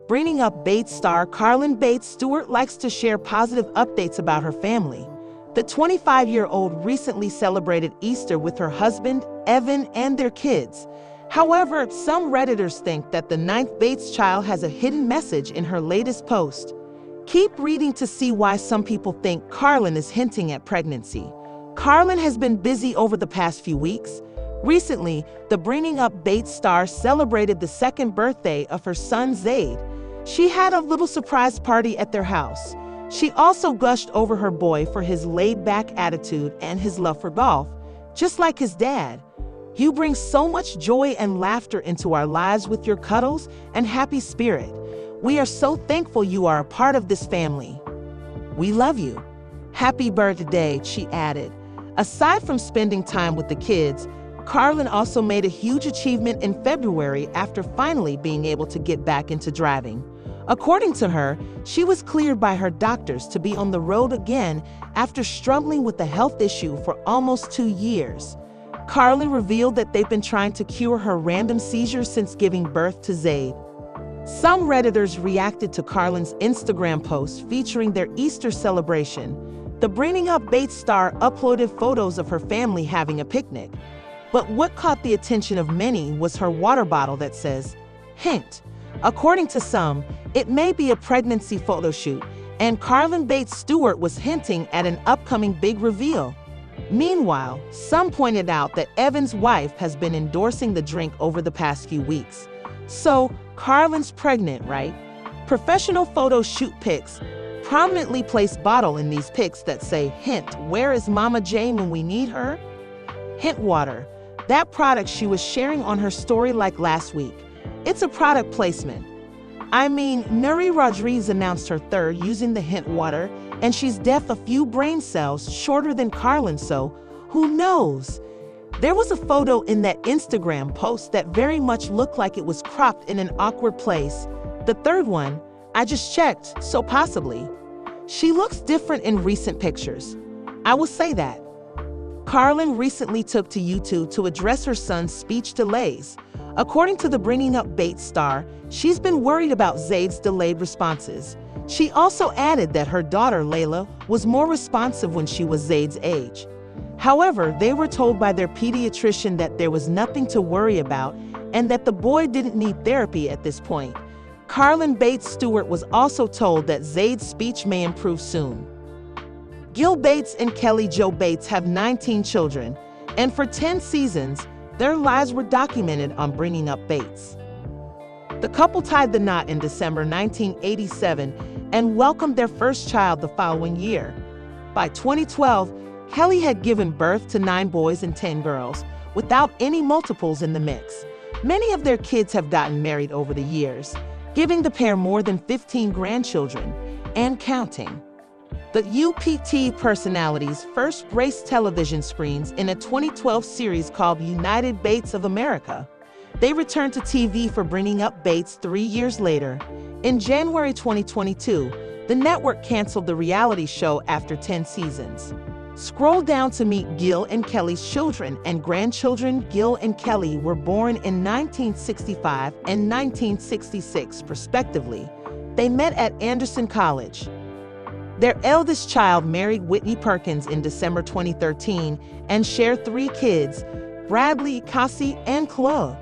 Bringing Up Bates star Carlin Bates Stewart likes to share positive updates about her family. The 25-year-old recently celebrated Easter with her husband, Evan, and their kids. However, some Redditors think that the 9th Bates child has a hidden message in her latest post. Keep reading to see why some people think Carlin is hinting at pregnancy. Carlin has been busy over the past few weeks. Recently, the Bringing Up Bates star celebrated the second birthday of her son Zayd. She had a little surprise party at their house. She also gushed over her boy for his laid-back attitude and his love for golf, just like his dad. You bring so much joy and laughter into our lives with your cuddles and happy spirit. We are so thankful you are a part of this family. We love you. Happy birthday, she added. Aside from spending time with the kids, Carlin also made a huge achievement in February after finally being able to get back into driving. According to her, she was cleared by her doctors to be on the road again after struggling with a health issue for almost 2 years. Carlin revealed that they've been trying to cure her random seizures since giving birth to Zayd. Some Redditors reacted to Carlin's Instagram post featuring their Easter celebration. The Bringing Up Bates star uploaded photos of her family having a picnic. But what caught the attention of many was her water bottle that says, "Hint." According to some, it may be a pregnancy photo shoot, and Carlin Bates Stewart was hinting at an upcoming big reveal. Meanwhile, some pointed out that Evan's wife has been endorsing the drink over the past few weeks. So, Carlin's pregnant, right? Professional photo shoot pics prominently place bottle in these pics that say, "Hint, where is Mama Jane when we need her?" Hint water, that product she was sharing on her story like last week. It's a product placement. I mean, Nuri Rodriguez announced her third using the Hint water, and she's deaf a few brain cells shorter than Carlin, so who knows? There was a photo in that Instagram post that very much looked like it was cropped in an awkward place. The third one, I just checked, so possibly. She looks different in recent pictures. I will say that. Carlin recently took to YouTube to address her son's speech delays. According to the Bringing Up Bates star, she's been worried about Zayd's delayed responses. She also added that her daughter, Layla, was more responsive when she was Zayd's age. However, they were told by their pediatrician that there was nothing to worry about and that the boy didn't need therapy at this point. Carlin Bates Stewart was also told that Zayd's speech may improve soon. Gil Bates and Kelly Jo Bates have 19 children, and for 10 seasons, their lives were documented on Bringing Up Bates. The couple tied the knot in December 1987 and welcomed their first child the following year. By 2012, Kelly had given birth to 9 boys and 10 girls, without any multiples in the mix. Many of their kids have gotten married over the years, giving the pair more than 15 grandchildren, and counting. The UPtv personalities first graced television screens in a 2012 series called United Bates of America. They returned to TV for Bringing Up Bates 3 years later. In January 2022, the network canceled the reality show after 10 seasons. Scroll down to meet Gil and Kelly's children and grandchildren. Gil and Kelly were born in 1965 and 1966, respectively. They met at Anderson College. Their eldest child married Whitney Perkins in December 2013 and shared 3 kids, Bradley, Cassie, and Chloe.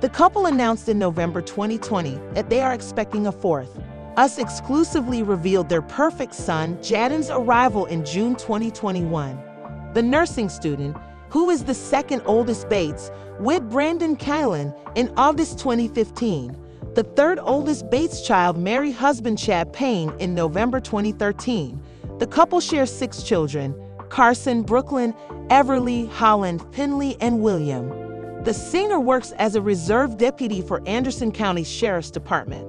The couple announced in November 2020 that they are expecting a 4th. Us exclusively revealed their perfect son, Jaden's arrival in June 2021. The nursing student, who is the second oldest Bates, wed Brandon Carlin in August 2015. The third oldest Bates child married husband Chad Payne in November 2013. The couple shares 6 children: Carson, Brooklyn, Everly, Holland, Finley, and William. The singer works as a reserve deputy for Anderson County Sheriff's Department.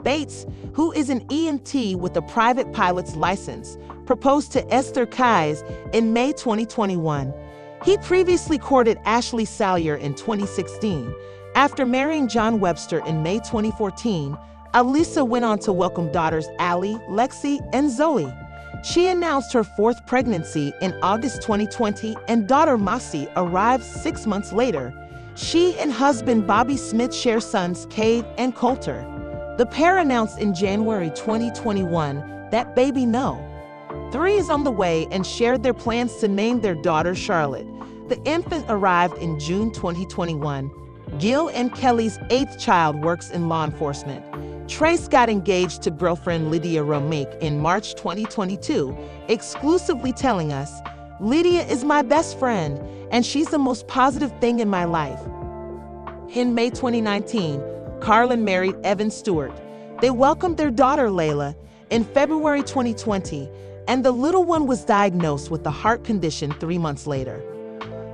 Bates, who is an EMT with a private pilot's license, proposed to Esther Keyes in May 2021. He previously courted Ashley Salyer in 2016. After marrying John Webster in May 2014, Alisa went on to welcome daughters Allie, Lexi, and Zoe. She announced her 4th pregnancy in August 2020, and daughter Mossy arrived 6 months later. She and husband Bobby Smith share sons Cade and Coulter. The pair announced in January 2021 that baby No.3rd is on the way and shared their plans to name their daughter Charlotte. The infant arrived in June 2021. Gil and Kelly's 8th child works in law enforcement. Trace got engaged to girlfriend Lydia Romick in March 2022, exclusively telling us, "Lydia is my best friend, and she's the most positive thing in my life." In May 2019, Carlin married Evan Stewart. They welcomed their daughter Layla in February 2020, and the little one was diagnosed with a heart condition 3 months later.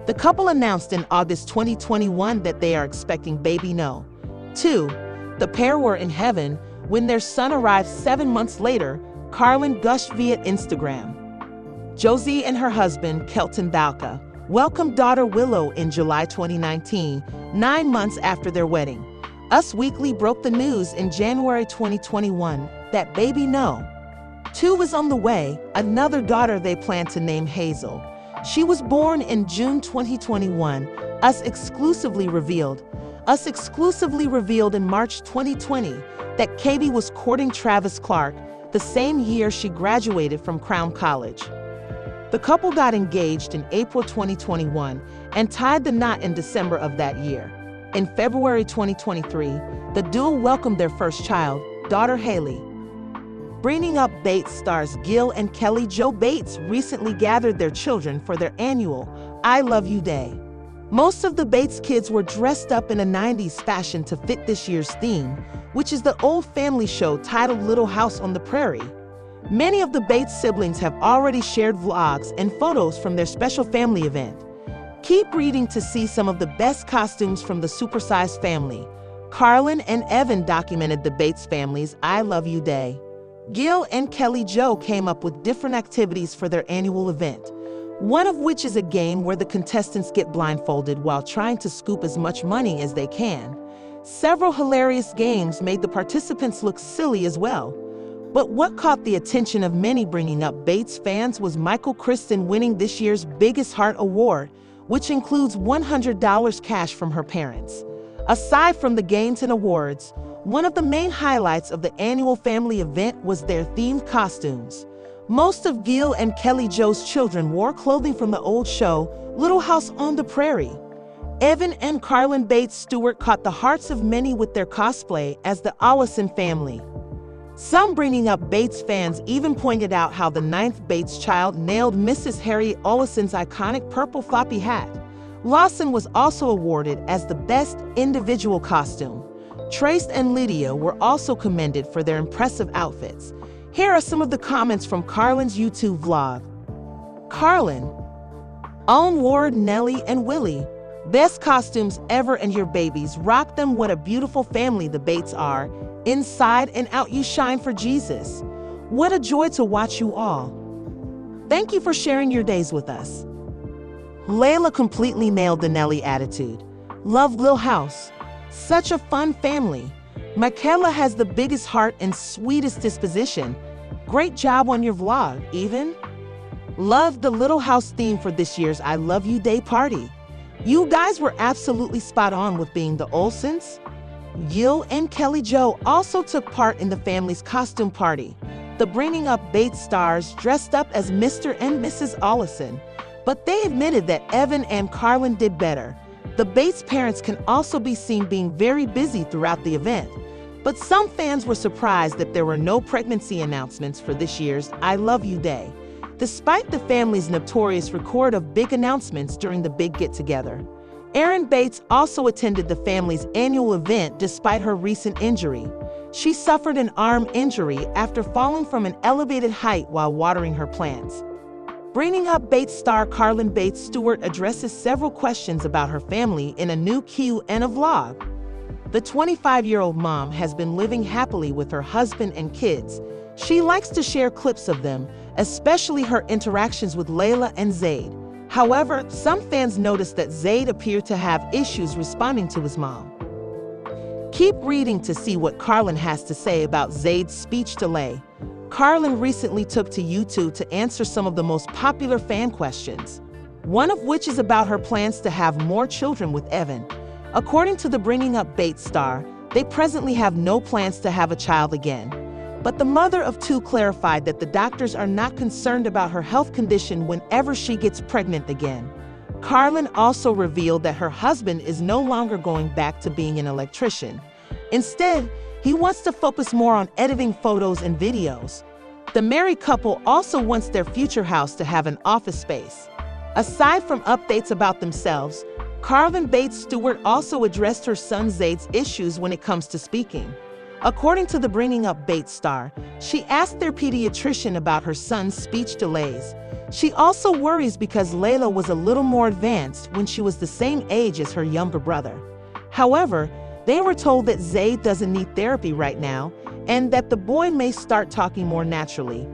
The couple announced in August 2021 that they are expecting baby No.2. The pair were in heaven when their son arrived 7 months later, Carlin gushed via Instagram. Josie and her husband, Kelton Balka, welcomed daughter Willow in July 2019, 9 months after their wedding. Us Weekly broke the news in January 2021 that baby No.2 was on the way, another daughter they plan to name Hazel. She was born in June 2021, Us exclusively revealed in March 2020 that KB was courting Travis Clark the same year she graduated from Crown College. The couple got engaged in April 2021 and tied the knot in December of that year. In February 2023, the duo welcomed their first child, daughter Haley. Bringing Up Bates stars Gil and Kelly Jo Bates recently gathered their children for their annual I Love You Day. Most of the Bates kids were dressed up in a 90s fashion to fit this year's theme, which is the old family show titled Little House on the Prairie. Many of the Bates siblings have already shared vlogs and photos from their special family event. Keep reading to see some of the best costumes from the supersized family. Carlin and Evan documented the Bates family's I Love You Day. Gil and Kelly Jo came up with different activities for their annual event, one of which is a game where the contestants get blindfolded while trying to scoop as much money as they can. Several hilarious games made the participants look silly as well. But what caught the attention of many Bringing Up Bates fans was Michael Kristen winning this year's Biggest Heart Award, which includes $100 cash from her parents. Aside from the games and awards, one of the main highlights of the annual family event was their themed costumes. Most of Gil and Kelly Jo's children wore clothing from the old show, Little House on the Prairie. Evan and Carlin Bates Stewart caught the hearts of many with their cosplay as the Ollison family. Some Bringing Up Bates fans even pointed out how the 9th Bates child nailed Mrs. Harriet Ollison's iconic purple floppy hat. Lawson was also awarded as the best individual costume. Trace and Lydia were also commended for their impressive outfits. Here are some of the comments from Carlin's YouTube vlog. Carlin: Own Ward, Nellie, and Willie. Best costumes ever, and your babies rock them. What a beautiful family the Bates are. Inside and out you shine for Jesus. What a joy to watch you all. Thank you for sharing your days with us. Layla completely nailed the Nellie attitude. Love Lil House. Such a fun family. Michaela has the biggest heart and sweetest disposition. Great job on your vlog, even. Loved the Little House theme for this year's I Love You Day party. You guys were absolutely spot on with being the Olsons. Gil and Kelly Jo also took part in the family's costume party. The Bringing Up Bates stars dressed up as Mr. and Mrs. Ollison, but they admitted that Evan and Carlin did better. The Bates parents can also be seen being very busy throughout the event, but some fans were surprised that there were no pregnancy announcements for this year's I Love You Day, despite the family's notorious record of big announcements during the big get-together. Erin Bates also attended the family's annual event despite her recent injury. She suffered an arm injury after falling from an elevated height while watering her plants. Bringing Up Bates star Carlin Bates Stewart addresses several questions about her family in a new Q&A vlog. The 25-year-old mom has been living happily with her husband and kids. She likes to share clips of them, especially her interactions with Layla and Zayd. However, some fans noticed that Zayd appeared to have issues responding to his mom. Keep reading to see what Carlin has to say about Zayd's speech delay. Carlin recently took to YouTube to answer some of the most popular fan questions, one of which is about her plans to have more children with Evan. According to the Bringing Up Bates star, They presently have no plans to have a child again. But the mother of two clarified that the doctors are not concerned about her health condition whenever she gets pregnant again. Carlin also revealed that her husband is no longer going back to being an electrician. Instead, he wants to focus more on editing photos and videos. The married couple also wants their future house to have an office space. Aside from updates about themselves, Carlin Bates Stewart also addressed her son Zayd's issues when it comes to speaking. According to the Bringing Up Bates star, she asked their pediatrician about her son's speech delays. She also worries because Layla was a little more advanced when she was the same age as her younger brother. However, they were told that Zayd doesn't need therapy right now and that the boy may start talking more naturally.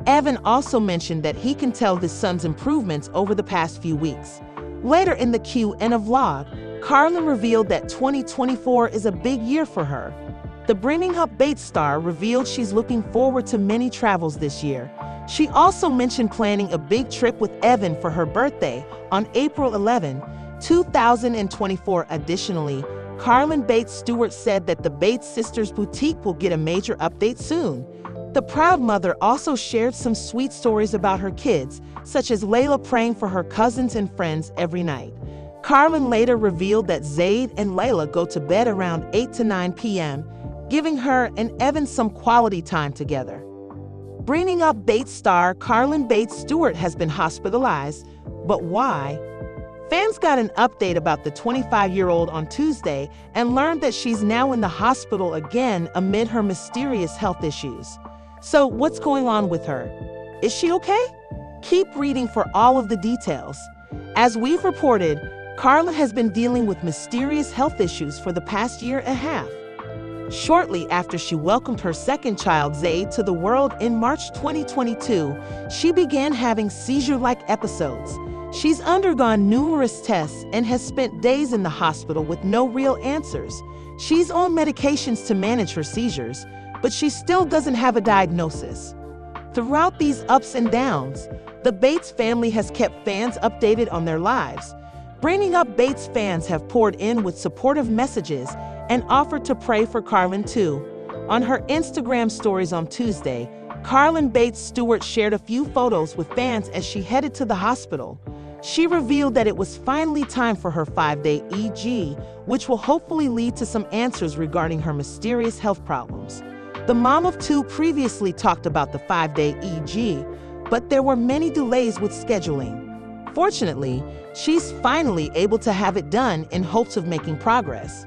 Evan also mentioned that he can tell his son's improvements over the past few weeks. Later in the Q&A vlog, Carlin revealed that 2024 is a big year for her. The Bringing Up Bates star revealed she's looking forward to many travels this year. She also mentioned planning a big trip with Evan for her birthday on April 11, 2024. Additionally, Carlin Bates Stewart said that the Bates sisters boutique will get a major update soon. The proud mother also shared some sweet stories about her kids, such as Layla praying for her cousins and friends every night. Carlin later revealed that Zayd and Layla go to bed around 8 to 9 p.m., giving her and Evan some quality time together. Bringing Up Bates star Carlin Bates Stewart has been hospitalized, but why? Fans got an update about the 25-year-old on Tuesday and learned that she's now in the hospital again amid her mysterious health issues. So what's going on with her? Is she okay? Keep reading for all of the details. As we've reported, Carlin has been dealing with mysterious health issues for the past year and a half. Shortly after she welcomed her second child, Zayd, to the world in March 2022, she began having seizure-like episodes. She's undergone numerous tests and has spent days in the hospital with no real answers. She's on medications to manage her seizures, but she still doesn't have a diagnosis. Throughout these ups and downs, the Bates family has kept fans updated on their lives. Bringing Up Bates fans have poured in with supportive messages and offered to pray for Carlin too. On her Instagram stories on Tuesday, Carlin Bates Stewart shared a few photos with fans as she headed to the hospital. She revealed that it was finally time for her 5-day EG, which will hopefully lead to some answers regarding her mysterious health problems. The mom of two previously talked about the 5-day EG, but there were many delays with scheduling. Fortunately, she's finally able to have it done in hopes of making progress.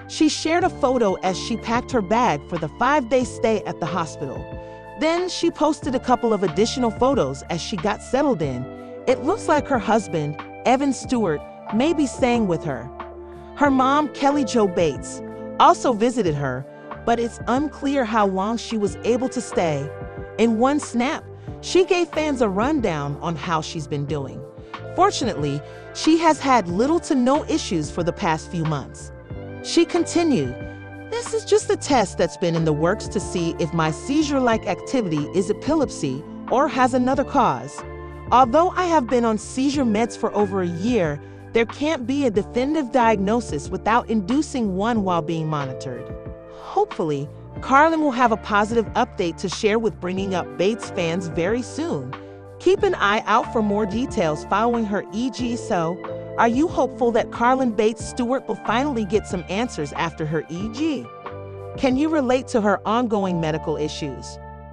She shared a photo as she packed her bag for the 5-day stay at the hospital. Then she posted a couple of additional photos as she got settled in. It looks like her husband, Evan Stewart, may be staying with her. Her mom, Kelly Bates, also visited her, but it's unclear how long she was able to stay. In one snap, she gave fans a rundown on how she's been doing. Fortunately, she has had little to no issues for the past few months. She continued, "This is just a test that's been in the works to see if my seizure-like activity is epilepsy or has another cause. Although I have been on seizure meds for over a year, there can't be a definitive diagnosis without inducing one while being monitored." Hopefully, Carlin will have a positive update to share with Bringing Up Bates fans very soon. Keep an eye out for more details following her EG. So, are you hopeful that Carlin Bates Stewart will finally get some answers after her EG? Can you relate to her ongoing medical issues?